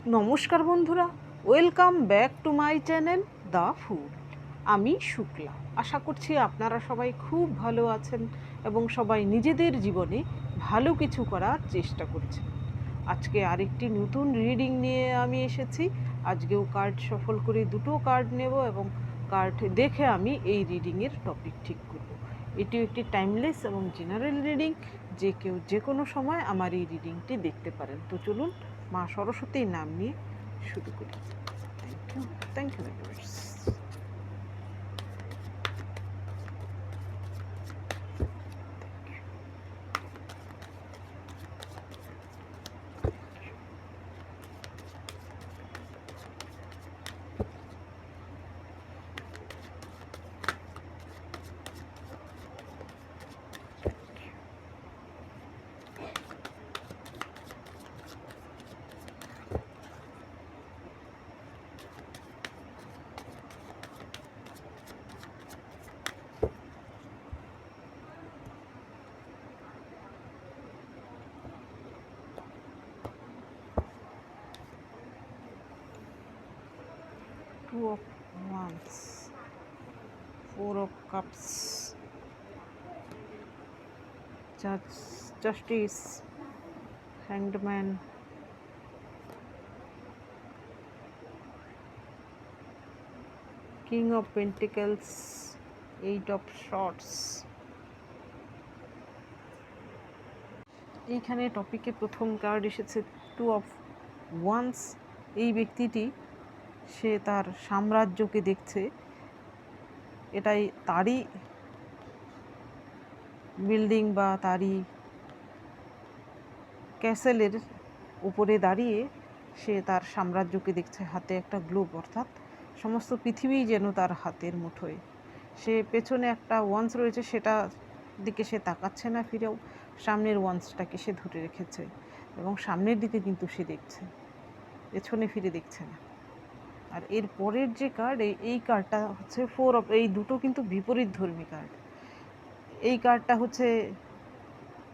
নমস্কার বন্ধুরা, welcome back to my channel the fool. আমি শুক্লা। আশা করছি আপনারা সবাই খুব ভালো আছেন এবং সবাই নিজেদের জীবনে ভালো কিছু করার চেষ্টা করছেন। আজকে আরেকটি নতুন রিডিং নিয়ে আমি এসেছি। আজকেও কার্ড সফল করে দুটো কার্ড নেব এবং কার্ড দেখে আমি এই রিডিংয়ের টপিক ঠিক করব। এটিও একটি টাইমলেস এবং জেনারেল রিডিং, যে কেউ যে কোনো সময় আমার এই রিডিংটি দেখতে পারেন। তো চলুন মা সরস্বতীর নাম নিয়ে শুরু করি। Thank you very much. 2 of Wands, 4 of Cups, Justice, Hanged Man, King of Pentacles, 8 of Swords। এইখানে টপিকে প্রথম কার্ড এসেছে 2 of Wands। এই ব্যক্তিটি সে তার সাম্রাজ্যকে দেখছে, এটাই তারই বিল্ডিং বা তারই ক্যাসেলের উপরে দাঁড়িয়ে সে তার সাম্রাজ্যকে দেখছে। হাতে একটা গ্লোব, অর্থাৎ সমস্ত পৃথিবী যেন তার হাতের মুঠোয়। সে পেছনে একটা ওয়ান্স রয়েছে, সেটা দিকে সে তাকাচ্ছে না ফিরেও, সামনের ওয়ান্সটাকে সে ধরে রেখেছে এবং সামনের দিকে কিন্তু সে দেখছে, পেছনে ফিরে দেখছে না। আর এর পরের যে কার্ড, এই কার্ডটা হচ্ছে 4 অফ, এই দুটো কিন্তু বিপরীত ধর্মী কার্ড। এই কার্ডটা হচ্ছে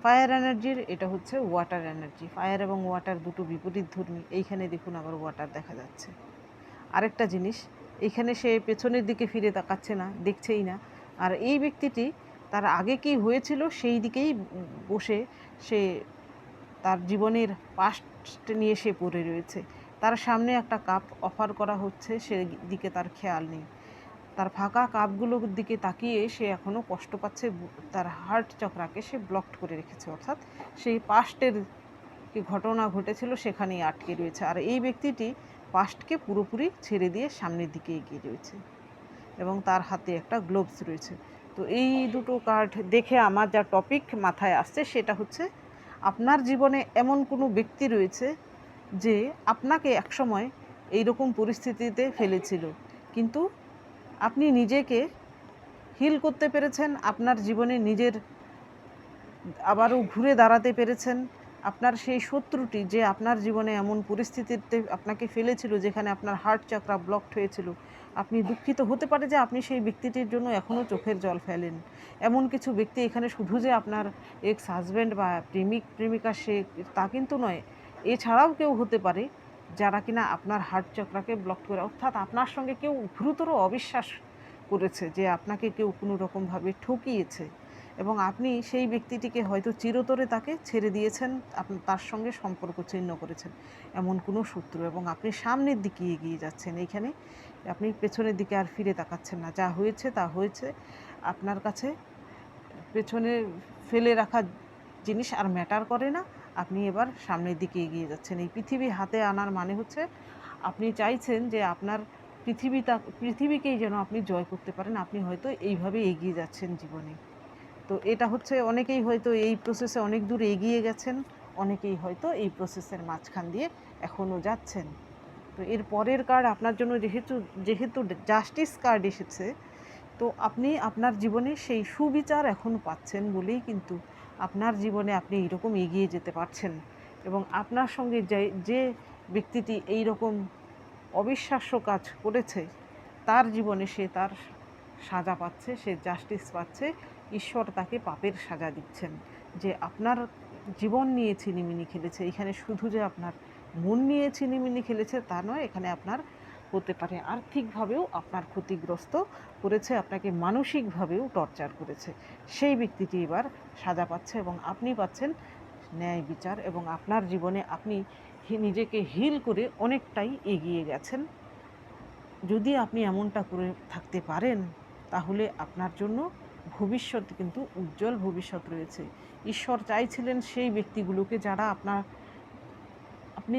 ফায়ার এনার্জির, এটা হচ্ছে ওয়াটার এনার্জি। ফায়ার এবং ওয়াটার দুটো বিপরীত ধর্মী। এইখানে দেখুন আবার ওয়াটার দেখা যাচ্ছে। আরেকটা জিনিস, এইখানে সে পেছনের দিকে ফিরে তাকাচ্ছে না, দেখছেই না। আর এই ব্যক্তিটি তার আগে কি হয়েছিল সেই দিকেই বসে সে তার জীবনের পাস্ট নিয়ে সে পড়ে রয়েছে। তার সামনে একটা কাপ অফার করা হচ্ছে, সেদিকে তার খেয়াল নেই। তার ফাঁকা কাপগুলোর দিকে তাকিয়ে সে এখনও কষ্ট পাচ্ছে, তার হার্ট চক্রাকে সে ব্লকড করে রেখেছে, অর্থাৎ সেই পাস্টের কি ঘটনা ঘটেছিল সেখানেই আটকে রয়েছে। আর এই ব্যক্তিটি পাস্টকে পুরোপুরি ছেড়ে দিয়ে সামনের দিকে এগিয়ে রয়েছে এবং তার হাতে একটা গ্লোভস রয়েছে। তো এই দুটো কার্ড দেখে আমার যা টপিক মাথায় আসছে সেটা হচ্ছে, আপনার জীবনে এমন কোনো ব্যক্তি রয়েছে যে আপনাকে একসময় এইরকম পরিস্থিতিতে ফেলেছিল, কিন্তু আপনি নিজেকে হিল করতে পেরেছেন, আপনার জীবনে নিজের আবারও ঘুরে দাঁড়াতে পেরেছেন। আপনার সেই শত্রুটি যে আপনার জীবনে এমন পরিস্থিতিতে আপনাকে ফেলেছিল যেখানে আপনার হার্ট চক্রা ব্লকড হয়েছিল, আপনি দুঃখিত হতে পারে যে আপনি সেই ব্যক্তিটির জন্য এখনও চোখের জল ফেলেন। এমন কিছু ব্যক্তি এখানে শুধু যে আপনার এক্স হাজব্যান্ড বা প্রেমিক প্রেমিকা সে তা কিন্তু নয়, এছাড়াও কেউ হতে পারে যারা কিনা আপনার হার্ট চক্রাকে ব্লক করে, অর্থাৎ আপনার সঙ্গে কেউ গুরুতর অবিশ্বাস করেছে, যে আপনাকে কেউ কোনো রকমভাবে ঠকিয়েছে এবং আপনি সেই ব্যক্তিটিকে হয়তো চিরতরে তাকে ছেড়ে দিয়েছেন, আপনি তার সঙ্গে সম্পর্ক ছিন্ন করেছেন এমন কোনো শত্রু, এবং আপনি সামনের দিকে এগিয়ে যাচ্ছেন। এইখানে আপনি পেছনের দিকে আর ফিরে তাকাচ্ছেন না, যা হয়েছে তা হয়েছে। আপনার কাছে পেছনে ফেলে রাখা জিনিস আর ম্যাটার করে না, আপনি এবার সামনের দিকে এগিয়ে যাচ্ছেন। এই পৃথিবী হাতে আনার মানে হচ্ছে আপনি চাইছেন যে আপনার পৃথিবীকেই যেন আপনি জয় করতে পারেন। আপনি হয়তো এইভাবে এগিয়ে যাচ্ছেন জীবনে। তো এটা হচ্ছে, অনেকেই হয়তো এই প্রসেসে অনেক দূর এগিয়ে গেছেন, অনেকেই হয়তো এই প্রসেসের মাঝখান দিয়ে এখনও যাচ্ছেন। তো এর পরের কার্ড আপনার জন্য যেহেতু জাস্টিস কার্ড এসেছে, তো আপনি আপনার জীবনে সেই সুবিচার এখন পাচ্ছেন বলেই কিন্তু আপনার জীবনে আপনি এইরকম এগিয়ে যেতে পারছেন এবং আপনার সঙ্গে যে ব্যক্তিটি এই রকম অবিশ্বাস্য কাজ করেছে তার জীবনে সে তার সাজা পাচ্ছে, সে জাস্টিস পাচ্ছে। ঈশ্বর তাকে পাপের সাজা দিচ্ছেন, যে আপনার জীবন নিয়ে ছিনিমিনি খেলেছে। এখানে শুধু যে আপনার মন নিয়ে ছিনিমিনি খেলেছে তা নয়, এখানে আপনার হতে পারে আর্থিকভাবেও আপনার ক্ষতিগ্রস্ত করেছে, আপনাকে মানসিকভাবেও টর্চার করেছে। সেই ব্যক্তিটি এবার সাজা পাচ্ছে এবং আপনি পাচ্ছেন ন্যায় বিচার, এবং আপনার জীবনে আপনি নিজেকে হিল করে অনেকটাই এগিয়ে গেছেন। যদি আপনি এমনটা করে থাকতে পারেন তাহলে আপনার জন্য ভবিষ্যৎ কিন্তু উজ্জ্বল ভবিষ্যৎ রয়েছে। ঈশ্বর চাইছিলেন সেই ব্যক্তিগুলোকে যারা আপনি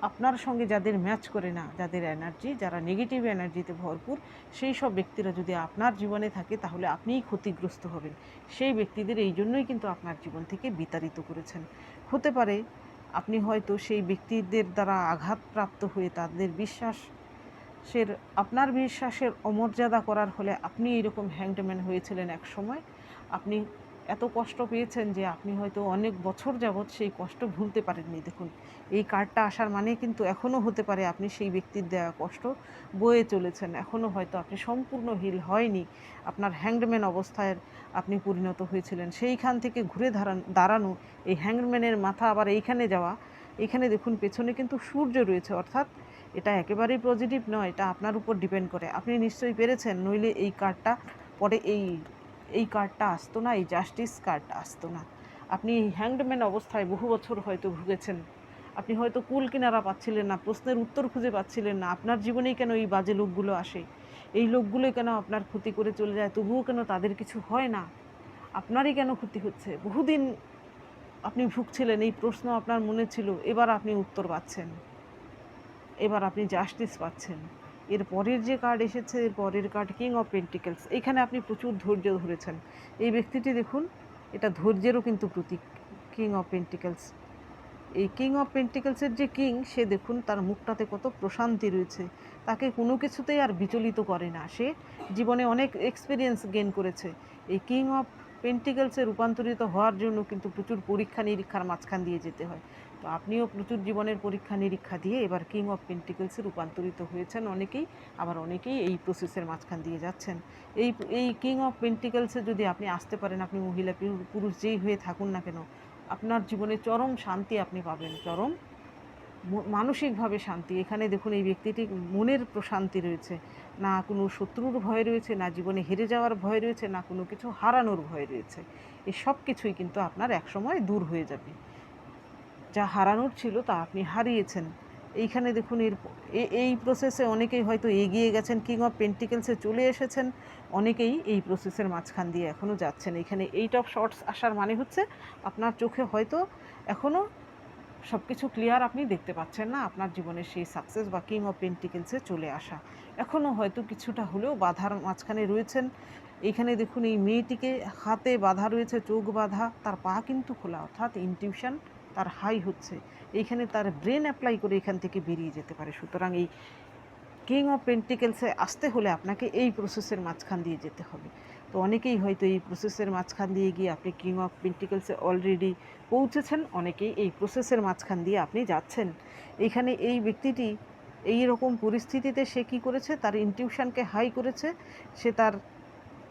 আপনার সঙ্গে যাদের ম্যাচ করে না, যাদের এনার্জি, যারা নেগেটিভ এনার্জিতে ভরপুর, সেই সব ব্যক্তিরা যদি আপনার জীবনে থাকে তাহলে আপনিই ক্ষতিগ্রস্ত হবেন। সেই ব্যক্তিদের এই জন্যই কিন্তু আপনার জীবন থেকে বিতাড়িত করেছেন। হতে পারে আপনি হয়তো সেই ব্যক্তিদের দ্বারা আঘাতপ্রাপ্ত হয়ে তাদের আপনার বিশ্বাসের অমর্যাদা করার ফলে আপনি এইরকম হ্যাংডম্যান হয়েছিলেন এক সময়। আপনি এত কষ্ট পেয়েছেন যে আপনি হয়তো অনেক বছর যাবৎ সেই কষ্ট ভুলতে পারেননি। দেখুন, এই কার্ডটা আসার মানে কিন্তু এখনও হতে পারে আপনি সেই ব্যক্তির দেওয়া কষ্ট বয়ে চলেছেন, এখনও হয়তো আপনি সম্পূর্ণ হিল হয়নি, আপনার হ্যাংডম্যান অবস্থায় আপনি পরিণত হয়েছিলেন। সেইখান থেকে ঘুরে দাঁড়ানো, এই হ্যাংডম্যানের মাথা আবার এইখানে যাওয়া। এখানে দেখুন পেছনে কিন্তু সূর্য রয়েছে, অর্থাৎ এটা একেবারেই পজিটিভ নয়, এটা আপনার উপর ডিপেন্ড করে। আপনি নিশ্চয়ই পেরেছেন, নইলে এই কার্ডটা পরে এই কার্ডটা আসতো না, এই জাস্টিস কার্ডটা আসতো না। আপনি হ্যাংডম্যান অবস্থায় বহু বছর হয়তো ভুগেছেন। আপনি হয়তো কুল কিনারা পাচ্ছিলেন না, প্রশ্নের উত্তর খুঁজে পাচ্ছিলেন না। আপনার জীবনেই কেন এই বাজে লোকগুলো আসে, এই লোকগুলোই কেন আপনার ক্ষতি করে চলে যায়, তবুও কেন তাদের কিছু হয় না, আপনারই কেন ক্ষতি হচ্ছে? বহুদিন আপনি ভুগছিলেন, এই প্রশ্ন আপনার মনে ছিল, এবার আপনি উত্তর পাচ্ছেন, এবার আপনি জাস্টিস পাচ্ছেন। এর পরের যে কার্ড এসেছে, এর পরের কার্ড কিং অফ পেন্টিকেলস। এখানে আপনি প্রচুর ধৈর্য ধরেছেন। এই ব্যক্তিটি দেখুন, এটা ধৈর্যেরও কিন্তু প্রতীক, কিং অফ পেন্টিকেলস। এই কিং অফ পেন্টিকেলসের যে কিং, সে দেখুন তার মুখটাতে কত প্রশান্তি রয়েছে, তাকে কোনো কিছুতেই আর বিচলিত করে না। সে জীবনে অনেক এক্সপিরিয়েন্স গেইন করেছে। এই কিং অফ পেন্টিকেলসে রূপান্তরিত হওয়ার জন্য কিন্তু প্রচুর পরীক্ষা নিরীক্ষার মাঝখান দিয়ে যেতে হয়। তো আপনিও প্রচুর জীবনের পরীক্ষা নিরীক্ষা দিয়ে এবার কিং অফ পেন্টিকেলসে রূপান্তরিত হয়েছেন অনেকেই, আবার অনেকেই এই প্রসেসের মাঝখান দিয়ে যাচ্ছেন। এই এই কিং অফ পেন্টিকেলসে যদি আপনি আসতে পারেন, আপনি মহিলা পুরুষ যেই হয়ে থাকুন না কেন, আপনার জীবনে চরম শান্তি আপনি পাবেন, চরম মানসিকভাবে শান্তি। এখানে দেখুন এই ব্যক্তিটি মনের প্রশান্তি রয়েছে, না কোনো শত্রুর ভয় রয়েছে, না জীবনে হেরে যাওয়ার ভয় রয়েছে, না কোনো কিছু হারানোর ভয় রয়েছে। এই সব কিছুই কিন্তু আপনার একসময় দূর হয়ে যাবে। যা হারানোর ছিল তা আপনি হারিয়েছেন। এইখানে দেখুন এই প্রসেসে অনেকেই হয়তো এগিয়ে গেছেন, কিং অফ পেন্টিকেলসে চলে এসেছেন, অনেকেই এই প্রসেসের মাঝখান দিয়ে এখনও যাচ্ছেন। এখানে 8 অফ শর্টস আসার মানে হচ্ছে আপনার চোখে হয়তো এখনও সব কিছু ক্লিয়ার আপনি দেখতে পাচ্ছেন না, আপনার জীবনের সেই সাকসেস বা কিং অফ পেন্টিকেলসে চলে আসা। এখনও হয়তো কিছুটা হলেও বাধার মাঝখানে রয়েছেন। এইখানে দেখুন এই মেয়েটিকে হাতে বাধা রয়েছে, চোখ বাঁধা, তার পা কিন্তু খোলা, অর্থাৎ ইনটিউশন তার হাই হচ্ছে। এইখানে তার ব্রেন অ্যাপ্লাই করে এখান থেকে বেরিয়ে যেতে পারে। সুতরাং এই কিং অফ পেন্টিকেলসে আসতে হলে আপনাকে এই প্রসেসের মাঝখান দিয়ে যেতে হবে। তো অনেকেই হয়তো এই প্রসেসের মাঝখান দিয়ে গিয়ে আপনি কিং অফ পেন্টিকেলসে অলরেডি পৌঁছেছেন, অনেকেই এই প্রসেসের মাঝখান দিয়ে আপনি যাচ্ছেন। এইখানে এই ব্যক্তিটি এই রকম পরিস্থিতিতে সে কী করেছে, তার ইনটিউশনকে হাই করেছে, সে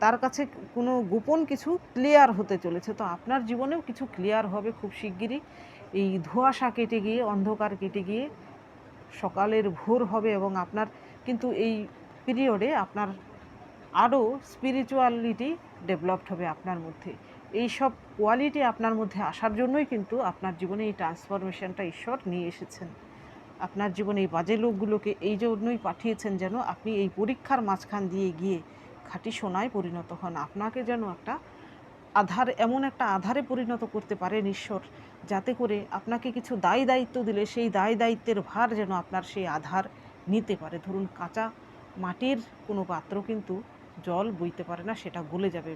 তার কাছে কোনো গোপন কিছু ক্লিয়ার হতে চলেছে। তো আপনার জীবনেও কিছু ক্লিয়ার হবে খুব শিগগিরই। এই ধোঁয়াশা কেটে গিয়ে, অন্ধকার কেটে গিয়ে সকালের ভোর হবে, এবং আপনার কিন্তু এই পিরিয়ডে আপনার আরও স্পিরিচুয়ালিটি ডেভেলপড হবে আপনার মধ্যে। এই সব কোয়ালিটি আপনার মধ্যে আসার জন্যই কিন্তু আপনার জীবনে এই ট্রান্সফরমেশনটা ঈশ্বর নিয়ে এসেছেন। আপনার জীবনে এই বাজে লোকগুলোকে এই জন্যই পাঠিয়েছেন, যেন আপনি এই পরীক্ষার মাঝখান দিয়ে গিয়ে খাঁটি সোনায় পরিণত হন। আপনাকে যেন এমন একটা আধারে পরিণত করতে পারেন ঈশ্বর, যাতে করে আপনাকে কিছু দায় দায়িত্ব দিলে সেই দায় দায়িত্বের ভার যেন আপনার সেই আধার নিতে পারে। ধরুন কাঁচা মাটির কোনো পাত্র কিন্তু জল বইতে পারে না, সেটা গলে যাবে।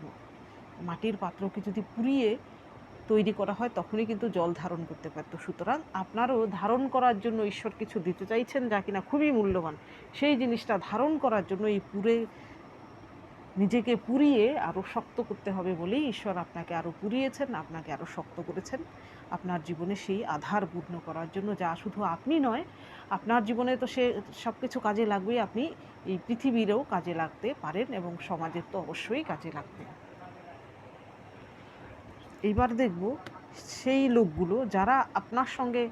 মাটির পাত্রকে যদি পুড়িয়ে তৈরি করা হয় তখনই কিন্তু জল ধারণ করতে পারত। সুতরাং আপনারও ধারণ করার জন্য ঈশ্বর কিছু দিতে চাইছেন, যা কিনা খুবই মূল্যবান। সেই জিনিসটা ধারণ করার জন্য নিজেকে পুড়িয়ে আরও শক্ত করতে হবে বলেই ঈশ্বর আপনাকে আরও পুড়িয়েছেন, আপনাকে আরও শক্ত করেছেন আপনার জীবনে সেই আধার পূর্ণ করার জন্য, যা শুধু আপনি নয়, আপনার জীবনে তো সে সব কিছু কাজে লাগবেই, আপনি এই পৃথিবীরও কাজে লাগতে পারেন এবং সমাজের তো অবশ্যই কাজে লাগবে। এইবার দেখব সেই লোকগুলো যারা আপনার সঙ্গে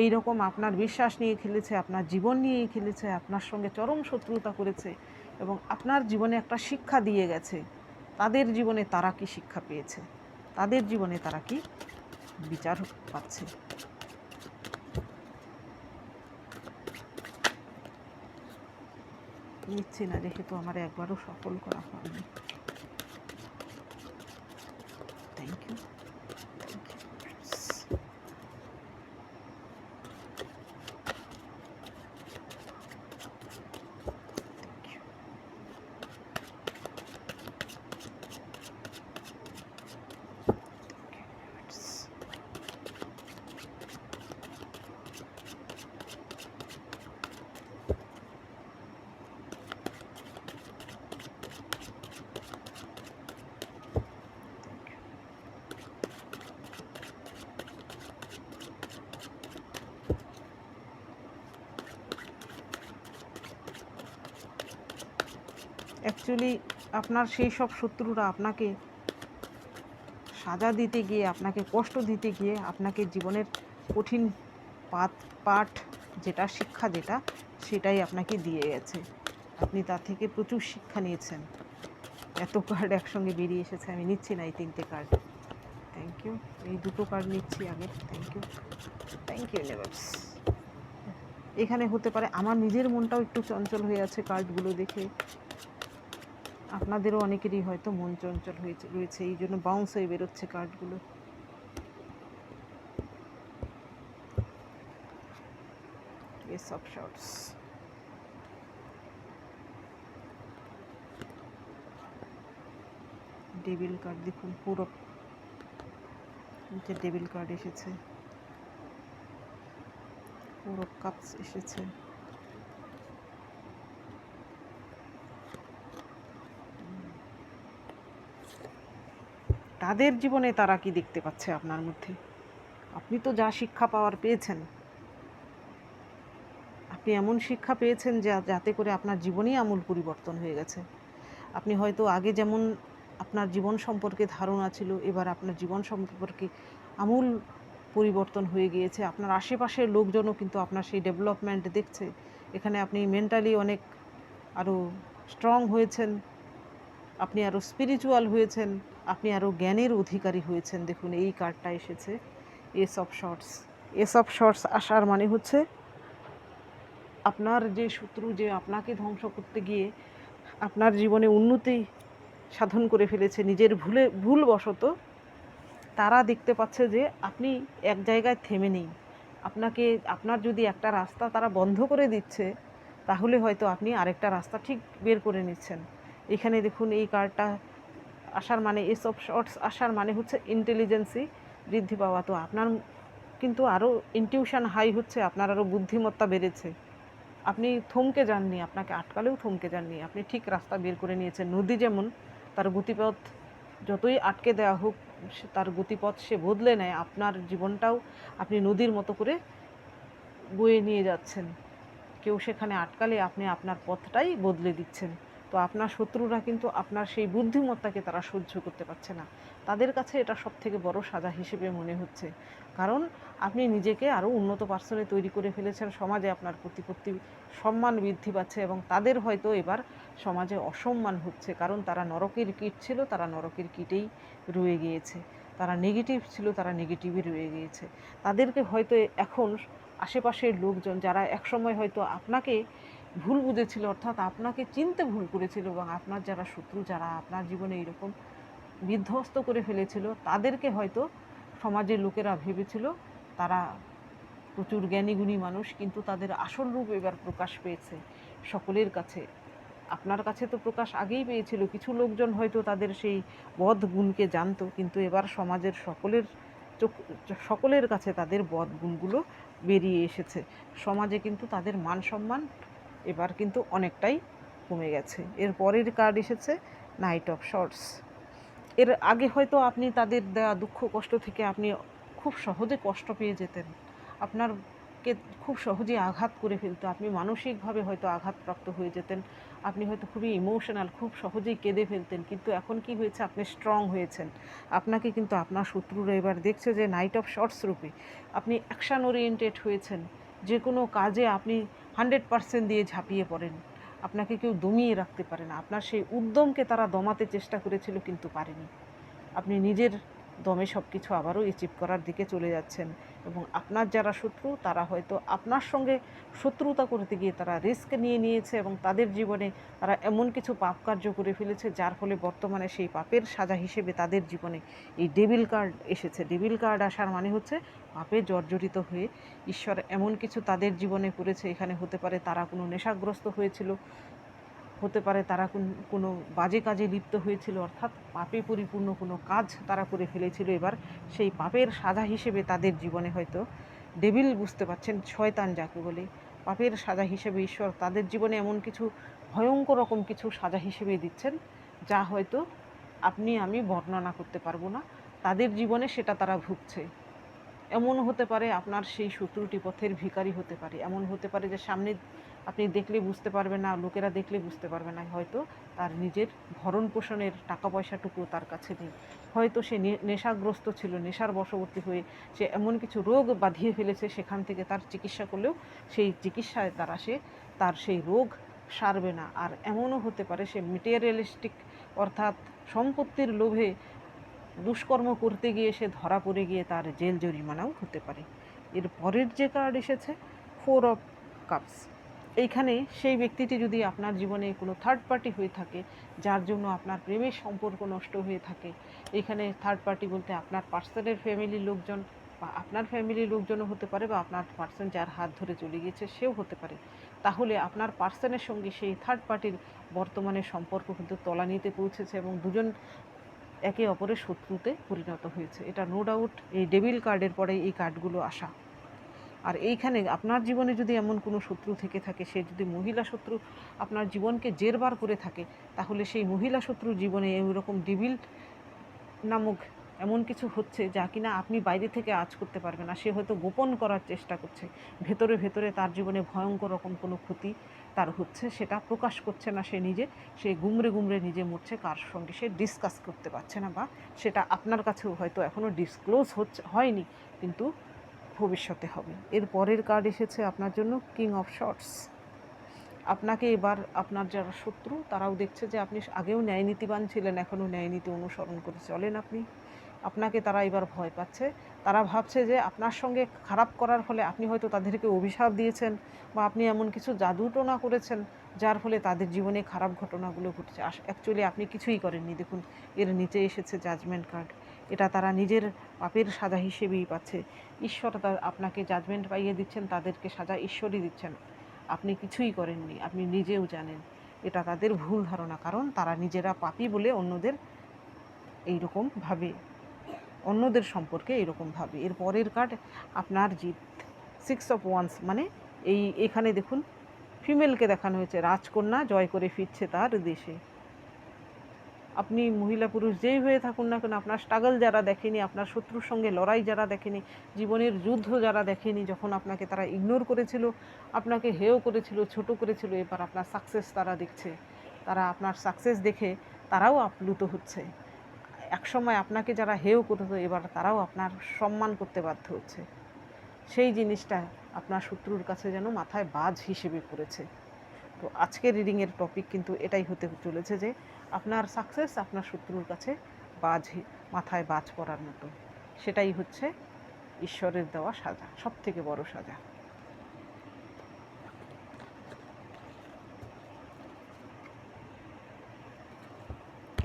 এই রকম আপনার বিশ্বাস নিয়ে খেলেছে, আপনার জীবন নিয়েই খেলেছে, আপনার সঙ্গে চরম শত্রুতা করেছে এবং আপনার জীবনে একটা শিক্ষা দিয়ে গেছে। তাদের জীবনে তারা কি শিক্ষা পেয়েছে, তাদের জীবনে তারা কি বিচার পাচ্ছে। নিচ্ছি না যেহেতু আমার একবারও সফল করা হয়নি। Thank you, thank you. Actually আপনার সেই সব শত্রুরা আপনাকে সাজা দিতে গিয়ে, আপনাকে কষ্ট দিতে গিয়ে, আপনাকে জীবনের কঠিন পাঠ যেটা, শিক্ষা যেটা, সেটাই আপনাকে দিয়ে গেছে। আপনি তার থেকে প্রচুর শিক্ষা নিয়েছেন। এত কার্ড একসঙ্গে বেরিয়ে এসেছে, আমি নিচ্ছি না এই 3টে কার্ড। Thank you. এই 2টো কার্ড নিচ্ছি আগে। Thank you, thank you universe. এখানে হতে পারে আমার নিজের মনটাও একটু চঞ্চল হয়ে আছে কার্ডগুলো দেখে। আপনাদেরও অনেকেরই হয়তো মন চঞ্চল রয়েছে, এই জন্য বাউন্স হয়ে বেরোচ্ছে কার্ডগুলো। S of swords, devil card দেখুন, পুরো যে ডেভিল কার্ড এসেছে, পুরো কাপস এসেছে। তাদের জীবনে তারা কি দেখতে পাচ্ছে আপনার মধ্যে? আপনি তো যা শিক্ষা পাওয়ার পেয়েছেন, আপনি এমন শিক্ষা পেয়েছেন যাতে করে আপনার জীবনেই আমূল পরিবর্তন হয়ে গেছে। আপনি হয়তো আগে যেমন আপনার জীবন সম্পর্কে ধারণা ছিল, এবার আপনার জীবন সম্পর্কে আমূল পরিবর্তন হয়ে গিয়েছে। আপনার আশেপাশের লোকজনও কিন্তু আপনার সেই ডেভেলপমেন্ট দেখছে। এখানে আপনি মেন্টালি অনেক আরও স্ট্রং হয়েছেন, আপনি আরও স্পিরিচুয়াল হয়েছেন, আপনি আরও জ্ঞানের অধিকারী হয়েছেন। দেখুন এই কার্ডটা এসেছে, S of swords. S of swords আসার মানে হচ্ছে আপনার যে শত্রু, যে আপনাকে ধ্বংস করতে গিয়ে আপনার জীবনে উন্নতি সাধন করে ফেলেছে নিজের ভুলবশত, তারা দেখতে পাচ্ছে যে আপনি এক জায়গায় থেমে নেই। আপনার যদি একটা রাস্তা তারা বন্ধ করে দিচ্ছে, তাহলে হয়তো আপনি আরেকটা রাস্তা ঠিক বের করে নিচ্ছেন। এখানে দেখুন এই কার্ডটা আসার মানে, এস অফ শর্টস আসার মানে হচ্ছে ইন্টেলিজেন্সি বৃদ্ধি পাওয়া। তো আপনার কিন্তু আরও ইনটিউশন হাই হচ্ছে, আপনার আরও বুদ্ধিমত্তা বেড়েছে। আপনি থমকে যাননি, আপনাকে আটকালেও থমকে যাননি, আপনি ঠিক রাস্তা বের করে নিয়েছেন। নদী যেমন তার গতিপথ যতই আটকে দেওয়া হোক, তার গতিপথ সে বদলে নেয়, আপনার জীবনটাও আপনি নদীর মতো করে বয়ে নিয়ে যাচ্ছেন। কেউ সেখানে আটকালে আপনি আপনার পথটাই বদলে দিচ্ছেন। তো আপনার শত্রুরা কিন্তু আপনার সেই বুদ্ধিমত্তাকে তারা সহ্য করতে পারছে না। তাদের কাছে এটা সবথেকে বড় সাজা হিসেবে মনে হচ্ছে, কারণ আপনি নিজেকে আরও উন্নত পার্সনে তৈরি করে ফেলেছেন। সমাজে আপনার প্রতিপত্তি সম্মান বৃদ্ধি পাচ্ছে এবং তাদের হয়তো এবার সমাজে অসম্মান হচ্ছে, কারণ তারা নরকের কীট ছিল, তারা নরকের কীটেই রয়ে গিয়েছে। তারা নেগেটিভ ছিল, তারা নেগেটিভই রয়ে গিয়েছে। তাদেরকে হয়তো এখন আশেপাশের লোকজন যারা একসময় হয়তো আপনাকে ভুল বুঝেছিল, অর্থাৎ আপনাকে চিনতে ভুল করেছিল, এবং আপনার যারা শত্রু, যারা আপনার জীবনে এইরকম বিধ্বস্ত করে ফেলেছিল, তাদেরকে হয়তো সমাজের লোকেরা ভেবেছিল তারা প্রচুর জ্ঞানীগুণী মানুষ, কিন্তু তাদের আসল রূপ এবার প্রকাশ পেয়েছে সকলের কাছে। আপনার কাছে তো প্রকাশ আগেই পেয়েছিল। কিছু লোকজন হয়তো তাদের সেই বদ গুণকে জানতো, কিন্তু এবার সমাজের সকলের কাছে তাদের বদ গুণগুলো বেরিয়ে এসেছে। সমাজে কিন্তু তাদের মান সম্মান এবার কিন্তু অনেকটাই কমে গেছে। এর পরের কার্ড এসেছে নাইট অফ শর্টস। এর আগে হয়তো আপনি তাদের দেওয়া দুঃখ কষ্ট থেকে আপনি খুব সহজে কষ্ট পেয়ে যেতেন। আপনার আপনাকে খুব সহজেই আঘাত করে ফেলতো, আপনি মানসিকভাবে হয়তো আঘাতপ্রাপ্ত হয়ে যেতেন, আপনি হয়তো খুবই ইমোশনাল, খুব সহজেই কেঁদে ফেলতেন। কিন্তু এখন কি হয়েছে, আপনি স্ট্রং হয়েছেন। আপনাকে কিন্তু আপনার শত্রুরা এবার দেখছে যে নাইট অফ শর্টস রূপে আপনি অ্যাকশান ওরিয়েন্টেড হয়েছেন। যে কোনো কাজে আপনি 100% দিয়ে ঝাঁপিয়ে পড়েন, আপনাকে কেউ দমিয়ে রাখতে পারে না। আপনার সেই উদ্যমকে তারা দমাতে চেষ্টা করেছিল কিন্তু পারেনি। আপনি নিজের দমে সব কিছু আবারও অ্যাচিভ করার দিকে চলে যাচ্ছেন। এবং আপনার যারা শত্রু তারা হয়তো আপনার সঙ্গে শত্রুতা করতে গিয়ে তারা রিস্ক নিয়ে নিয়েছে এবং তাদের জীবনে তারা এমন কিছু পাপ কার্য করে ফেলেছে যার ফলে বর্তমানে সেই পাপের সাজা হিসেবে তাদের জীবনে এই ডেভিল কার্ড এসেছে। ডেভিল কার্ড আসার মানে হচ্ছে পাপে জর্জরিত হয়ে ঈশ্বর এমন কিছু তাদের জীবনে করেছে। এখানে হতে পারে তারা কোনো নেশাগ্রস্ত হয়েছিল, হতে পারে তারা কোনো বাজে কাজে লিপ্ত হয়েছিল, অর্থাৎ পাপে পরিপূর্ণ কোনো কাজ তারা করে ফেলেছিল। এবার সেই পাপের সাজা হিসেবে তাদের জীবনে হয়তো ডেভিল, বুঝতে পারছেন, শয়তান যাকে বলে, পাপের সাজা হিসেবে ঈশ্বর তাদের জীবনে এমন কিছু ভয়ঙ্কর রকম কিছু সাজা হিসেবে দিচ্ছেন যা হয়তো আপনি আমি বর্ণনা করতে পারবো না। তাদের জীবনে সেটা তারা ভুগছে। এমন হতে পারে আপনার সেই শত্রুটি পথের ভিখারি হতে পারে, এমন হতে পারে যে সামনে আপনি দেখলে বুঝতে পারবেন না, লোকেরা দেখলে বুঝতে পারবে না, হয়তো তার নিজের ভরণ পোষণের টাকা পয়সাটুকু তার কাছে নেই, হয়তো সে নেশাগ্রস্ত ছিল, নেশার বশবর্তী হয়ে সে এমন কিছু রোগ বাঁধিয়ে ফেলেছে, সেখান থেকে তার চিকিৎসা করলেও সেই চিকিৎসায় তার সেই রোগ সারবে না। আর এমনও হতে পারে সে মেটেরিয়ালিস্টিক, অর্থাৎ সম্পত্তির লোভে দুষ্কর্ম করতে গিয়ে সে ধরা পড়ে গিয়ে তার জেল জরিমানাও হতে পারে। এর পরের যে কার্ড এসেছে 4 অফ কাপস, এইখানে সেই ব্যক্তিটি যদি আপনার জীবনে কোনো থার্ড পার্টি হয়ে থাকে, যার জন্য আপনার প্রেমের সম্পর্ক নষ্ট হয়ে থাকে, এইখানে থার্ড পার্টি বলতে আপনার পার্সনের ফ্যামিলির লোকজন বা আপনার ফ্যামিলির লোকজনও হতে পারে, বা আপনার পার্সন যার হাত ধরে চলে গিয়েছে সেও হতে পারে। তাহলে আপনার পার্সনের সঙ্গে সেই থার্ড পার্টির বর্তমানে সম্পর্ক কিন্তু তলানিতে পৌঁছেছে এবং দুজন একে অপরের শত্রুতে পরিণত হয়েছে। এটা নো ডাউট এই ডেভিল কার্ডের পরে এই কার্ডগুলো আসা। আর এইখানে আপনার জীবনে যদি এমন কোনো শত্রু থেকে থাকে, সে যদি মহিলা শত্রু আপনার জীবনকে জেরবার করে থাকে, তাহলে সেই মহিলা শত্রুর জীবনে এইরকম ডেভিল নামক এমন কিছু হচ্ছে যা কিনা আপনি বাইরে থেকে আঁচ করতে পারবেন না। সে হয়তো গোপন করার চেষ্টা করছে, ভেতরে ভেতরে তার জীবনে ভয়ঙ্কর রকম কোনো ক্ষতি তার হচ্ছে, সেটা প্রকাশ করছে না সে নিজে, সে গুমরে গুমরে নিজে মরছে, কার সঙ্গে সে ডিসকাস করতে পারছে না, বা সেটা আপনার কাছেও হয়তো এখনও ডিসক্লোজ হয়নি, কিন্তু ভবিষ্যতে হবে। এর পরের কার্ড এসেছে আপনার জন্য কিং অফ শর্টস। আপনাকে এবার আপনার যারা শত্রু তারাও দেখছে যে আপনি আগেও ন্যায়নীতিবান ছিলেন, এখনও ন্যায়নীতি অনুসরণ করে চলেন আপনি, আপনাকে তারা এবার ভয় পাচ্ছে। তারা ভাবছে যে আপনার সঙ্গে খারাপ করার ফলে আপনি হয়তো তাদেরকে অভিশাপ দিয়েছেন, বা আপনি এমন কিছু জাদুটোনা করেছেন যার ফলে তাদের জীবনে খারাপ ঘটনাগুলো ঘটছে। অ্যাকচুয়ালি আপনি কিছুই করেননি। দেখুন এর নিচে এসেছে জাজমেন্ট কার্ড। এটা তারা নিজের পাপের সাজা হিসেবেই পাচ্ছে। ঈশ্বর আপনাকে জাজমেন্ট পাইয়ে দিচ্ছেন, তাদেরকে সাজা ঈশ্বরই দিচ্ছেন। আপনি কিছুই করেননি, আপনি নিজেও জানেন। এটা তাদের ভুল ধারণা, কারণ তারা নিজেরা পাপী বলে অন্যদের এইরকম ভাবে, অন্যদের সম্পর্কে এরকম ভাবে। এর পরের কার্ড আপনার জিত 6 অফ ওয়ান্স, মানে এখানে দেখুন ফিমেলকে দেখানো হয়েছে, রাজকন্যা জয় করে ফিরছে তার দেশে। আপনি মহিলা পুরুষ যেই হয়ে থাকুন না কেন, আপনার স্ট্রাগল যারা দেখেনি, আপনার শত্রুর সঙ্গে লড়াই যারা দেখেনি, জীবনের যুদ্ধ যারা দেখেনি, যখন আপনাকে তারা ইগনোর করেছিল, আপনাকে হেয় করেছিল, ছোট করেছিল, এবার আপনার সাকসেস তারা দেখছে। তারা আপনার সাকসেস দেখে তারাও আপ্লুত হচ্ছে। একসময় আপনাকে যারা হেয় করতো, এবার তারাও আপনার সম্মান করতে বাধ্য হচ্ছে। সেই জিনিসটা আপনার শত্রুর কাছে যেন মাথায় বাজ হিসেবে পড়েছে। তো আজকের রিডিংয়ের টপিক কিন্তু এটাই হতে চলেছে যে আপনার সাকসেস আপনার শত্রুর কাছে মাথায় বাজ পড়ার মতো। সেটাই হচ্ছে ঈশ্বরের দেওয়া সাজা, সবথেকে বড় সাজা।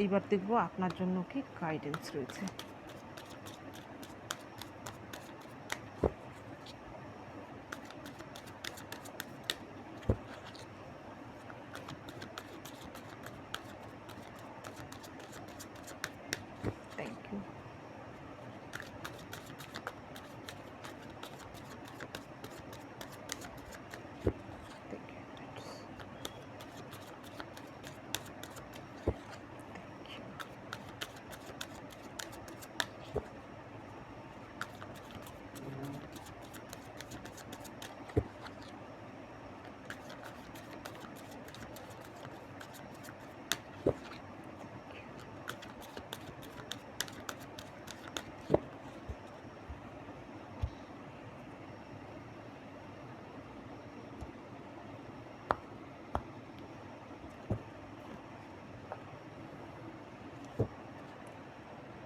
এইবার দেখব আপনার জন্য কি গাইডেন্স রয়েছে। Thank you.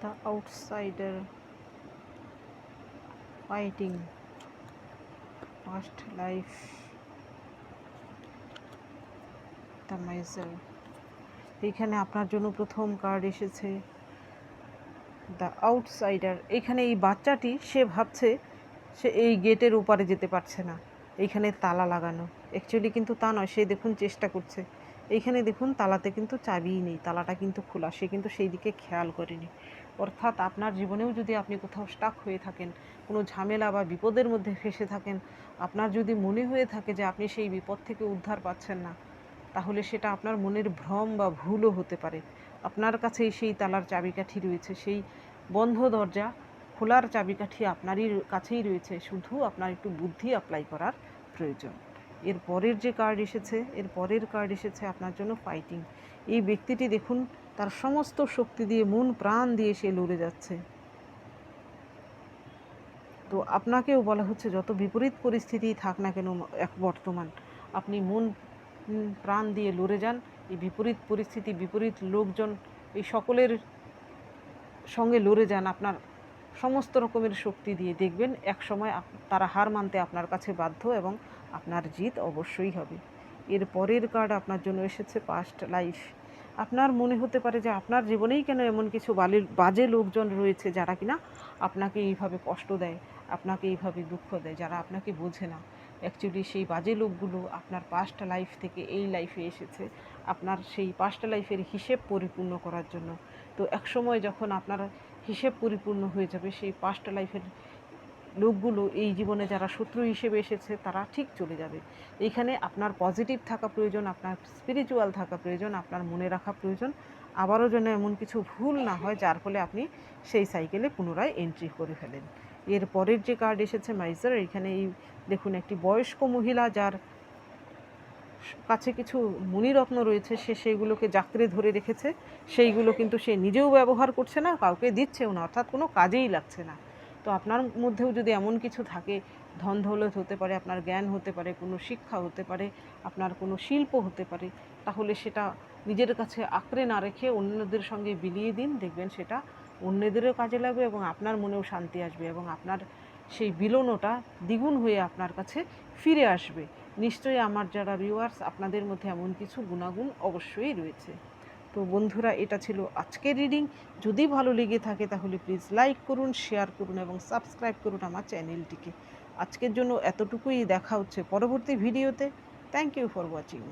The outsider, fighting, past life, the miser. এইখানে আপনার জন্য প্রথম কার্ড এসেছে দ্য আউটসাইডার। এখানে এই বাচ্চাটি সে ভাবছে সে এই গেটের ওপারে যেতে পারছে না, এইখানে তালা লাগানো। অ্যাকচুয়ালি কিন্তু তা নয়, সে দেখুন চেষ্টা করছে। এইখানে দেখুন তালাতে কিন্তু চাবিই নেই, তালাটা কিন্তু খোলা, সে কিন্তু সেই দিকে খেয়াল করেনি। অর্থাৎ আপনার জীবনেও যদি আপনি কোথাও স্টাক হয়ে থাকেন, কোনো ঝামেলা বা বিপদের মধ্যে ফেসে থাকেন, আপনার যদি মনে হয়ে থাকে যে আপনি সেই বিপদ থেকে উদ্ধার পাচ্ছেন না, তাহলে সেটা আপনার মনের ভ্রম বা ভুলও হতে পারে। আপনার কাছেই সেই তালার চাবিকাঠি রয়েছে, সেই বন্ধ দরজা খোলার চাবিকাঠি আপনারই কাছেই রয়েছে, শুধু আপনার একটু বুদ্ধি অ্যাপ্লাই করার প্রয়োজন। এর পরের যে কার্ড এসেছে, এর পরের কার্ড এসেছে আপনার জন্য ফাইটিং। এই ব্যক্তিটি দেখুন তার সমস্ত শক্তি দিয়ে, মন প্রাণ দিয়ে সে লড়ে যাচ্ছে। তো আপনাকেও বলা হচ্ছে যত বিপরীত পরিস্থিতিই থাক না কেন বর্তমান, আপনি মন প্রাণ দিয়ে লড়ে যান। এই বিপরীত পরিস্থিতি, বিপরীত লোকজন, এই সকলের সঙ্গে লড়ে যান আপনার সমস্ত রকমের শক্তি দিয়ে। দেখবেন এক সময় তারা হার মানতে আপনার কাছে বাধ্য এবং আপনার জিত অবশ্যই হবে। এর পরের কার্ড আপনার জন্য এসেছে পাস্ট লাইফ। আপনার মনে হতে পারে যে আপনার জীবনেই কেন এমন কিছু বাজে লোকজন রয়েছে যারা কিনা আপনাকে এইভাবে কষ্ট দেয়, আপনাকে এইভাবে দুঃখ দেয়, যারা আপনাকে বোঝে না। অ্যাকচুয়ালি সেই বাজে লোকগুলো আপনার পাস্ট লাইফ থেকে এই লাইফে এসেছে আপনার সেই পাস্ট লাইফের হিসেব পরিপূর্ণ করার জন্য। তো এক সময় যখন আপনার হিসেব পরিপূর্ণ হয়ে যাবে, সেই পাস্ট লাইফের লোকগুলো এই জীবনে যারা শত্রু হিসেবে এসেছে তারা ঠিক চলে যাবে। এইখানে আপনার পজিটিভ থাকা প্রয়োজন, আপনার স্পিরিচুয়াল থাকা প্রয়োজন, আপনার মনে রাখা প্রয়োজন আবারও যেন এমন কিছু ভুল না হয় যার ফলে আপনি সেই সাইকেলে পুনরায় এন্ট্রি করে ফেলেন। এর পরের যে কার্ড এসেছে মাইজার। এইখানে এই দেখুন একটি বয়স্ক মহিলা যার কাছে কিছু মণিরত্ন রয়েছে, সে সেইগুলোকে জাকড়ে ধরে রেখেছে। সেইগুলো কিন্তু সে নিজেও ব্যবহার করছে না, কাউকে দিচ্ছেও না, অর্থাৎ কোনো কাজেই লাগছে না। তো আপনার মধ্যেও যদি এমন কিছু থাকে, ধন দৌলত হতে পারে, আপনার জ্ঞান হতে পারে, কোনো শিক্ষা হতে পারে, আপনার কোনো শিল্প হতে পারে, তাহলে সেটা নিজের কাছে আঁকড়ে না রেখে অন্যদের সঙ্গে বিলিয়ে দিন। দেখবেন সেটা অন্যদেরও কাজে লাগবে এবং আপনার মনেও শান্তি আসবে এবং আপনার সেই বিলোনোটা দ্বিগুণ হয়ে আপনার কাছে ফিরে আসবে। নিশ্চয়ই আমার যারা ভিউয়ার্স, আপনাদের মধ্যে এমন কিছু গুণাগুণ অবশ্যই রয়েছে। তো বন্ধুরা, এটা ছিল আজকের রিডিং। যদি ভালো লেগে থাকে তাহলে প্লিজ লাইক করুন, শেয়ার করুন এবং সাবস্ক্রাইব করুন আমার চ্যানেলটিকে। আজকের জন্য এতটুকুই, দেখা হচ্ছে পরবর্তী ভিডিওতে। Thank you for watching.